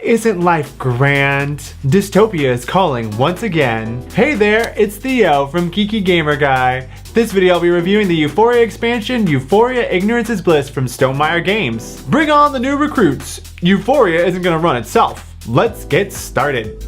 Isn't life grand? Dystopia is calling once again. Hey there, it's Theo from Geeky Gamer Guy. This video I'll be reviewing the Euphoria expansion, Euphoria Ignorance is Bliss from Stonemaier Games. Bring on the new recruits! Euphoria isn't gonna run itself. Let's get started.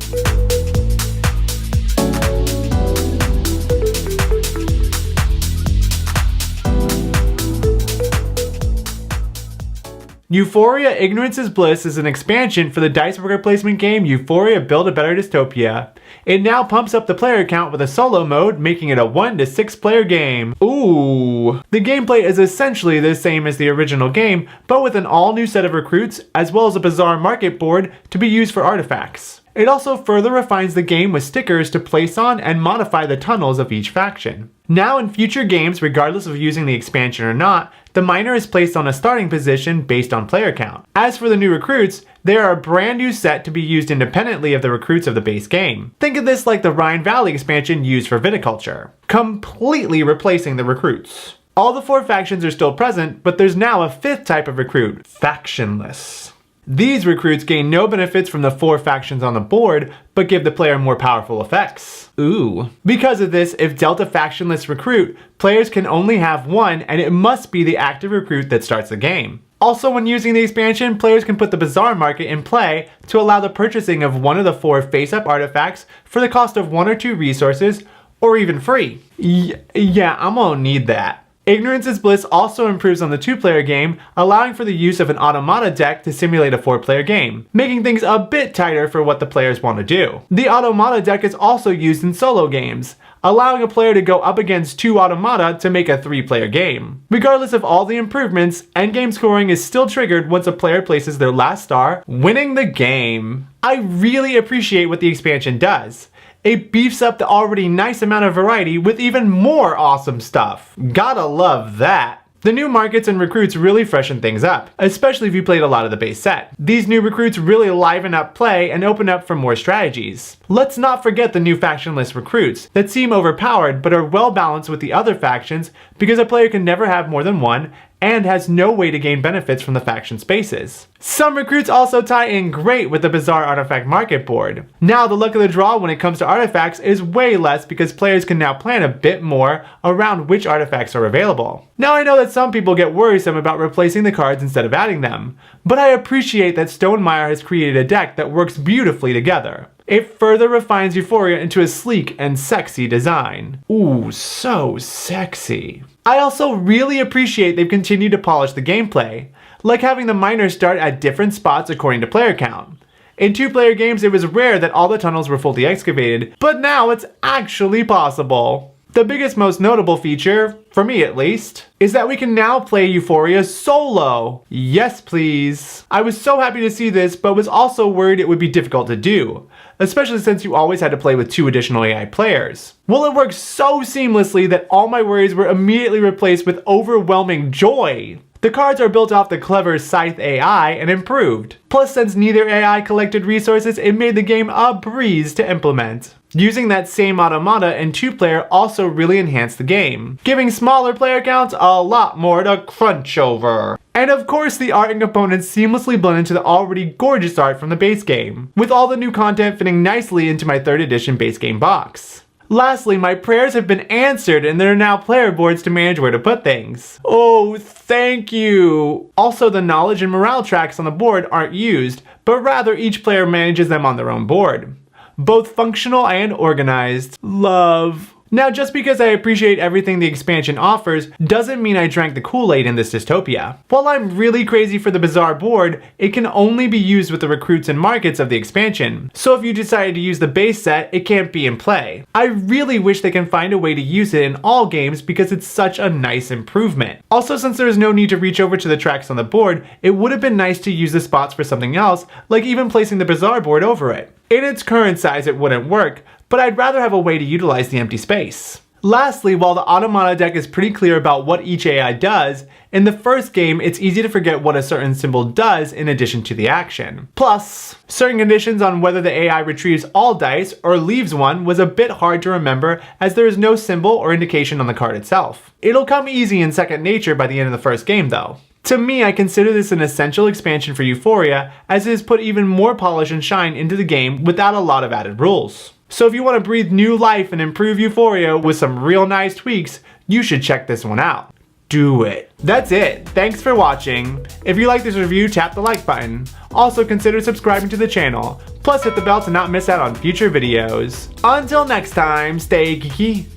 Euphoria Ignorance is Bliss is an expansion for the dice worker placement game Euphoria Build a Better Dystopia. It now pumps up the player count with a solo mode, making it a 1 to 6 player game. Ooh! The gameplay is essentially the same as the original game, but with an all new set of recruits, as well as a bizarre market board to be used for artifacts. It also further refines the game with stickers to place on and modify the tunnels of each faction. Now in future games, regardless of using the expansion or not, the miner is placed on a starting position based on player count. As for the new recruits, they are a brand new set to be used independently of the recruits of the base game. Think of this like the Rhine Valley expansion used for viticulture, completely replacing the recruits. All the 4 factions are still present, but there's now a 5th type of recruit, factionless. These recruits gain no benefits from the 4 factions on the board, but give the player more powerful effects. Ooh. Because of this, if dealt a factionless recruit, players can only have one, and it must be the active recruit that starts the game. Also, when using the expansion, players can put the Bazaar market in play to allow the purchasing of one of the 4 face-up artifacts for the cost of 1 or 2 resources, or even free. Yeah, I'm gonna need that. Ignorance is Bliss also improves on the 2-player game, allowing for the use of an automata deck to simulate a 4-player game, making things a bit tighter for what the players want to do. The automata deck is also used in solo games, allowing a player to go up against 2 automata to make a 3-player game. Regardless of all the improvements, endgame scoring is still triggered once a player places their last star, winning the game. I really appreciate what the expansion does. It beefs up the already nice amount of variety with even more awesome stuff. Gotta love that. The new markets and recruits really freshen things up, especially if you played a lot of the base set. These new recruits really liven up play and open up for more strategies. Let's not forget the new factionless recruits that seem overpowered but are well balanced with the other factions because a player can never have more than one and has no way to gain benefits from the faction spaces. Some recruits also tie in great with the Bazaar artifact market board. Now the luck of the draw when it comes to artifacts is way less because players can now plan a bit more around which artifacts are available. Now I know that some people get worrisome about replacing the cards instead of adding them, but I appreciate that Stonemaier has created a deck that works beautifully together. It further refines Euphoria into a sleek and sexy design. Ooh, so sexy. I also really appreciate they've continued to polish the gameplay, like having the miners start at different spots according to player count. In 2-player games it was rare that all the tunnels were fully excavated, but now it's actually possible. The biggest, most notable feature, for me at least, is that we can now play Euphoria solo. Yes please. I was so happy to see this, but was also worried it would be difficult to do, especially since you always had to play with 2 additional AI players. Well, it worked so seamlessly that all my worries were immediately replaced with overwhelming joy. The cards are built off the clever Scythe AI and improved. Plus, since neither AI collected resources, it made the game a breeze to implement. Using that same automata and 2-player also really enhanced the game, giving smaller player counts a lot more to crunch over. And of course, the art and components seamlessly blend into the already gorgeous art from the base game, with all the new content fitting nicely into my 3rd edition base game box. Lastly, my prayers have been answered and there are now player boards to manage where to put things. Oh, thank you! Also, the knowledge and morale tracks on the board aren't used, but rather each player manages them on their own board. Both functional and organized. Love. Now, just because I appreciate everything the expansion offers, doesn't mean I drank the Kool-Aid in this dystopia. While I'm really crazy for the Bazaar board, it can only be used with the recruits and markets of the expansion. So if you decided to use the base set, it can't be in play. I really wish they can find a way to use it in all games because it's such a nice improvement. Also, since there is no need to reach over to the tracks on the board, it would have been nice to use the spots for something else, like even placing the Bazaar board over it. In its current size, it wouldn't work, but I'd rather have a way to utilize the empty space. Lastly, while the automata deck is pretty clear about what each AI does, in the first game it's easy to forget what a certain symbol does in addition to the action. Plus, certain conditions on whether the AI retrieves all dice or leaves one was a bit hard to remember as there is no symbol or indication on the card itself. It'll come easy in second nature by the end of the first game though. To me, I consider this an essential expansion for Euphoria, as it has put even more polish and shine into the game without a lot of added rules. So if you want to breathe new life and improve Euphoria with some real nice tweaks, you should check this one out. Do it. That's it. Thanks for watching. If you like this review, tap the like button. Also consider subscribing to the channel. Plus hit the bell to not miss out on future videos. Until next time, stay geeky.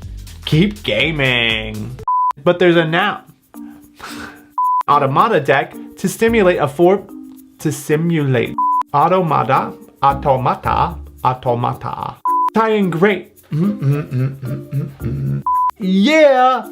Keep gaming. But there's a noun. Automata deck to simulate automata. Tying great. Yeah.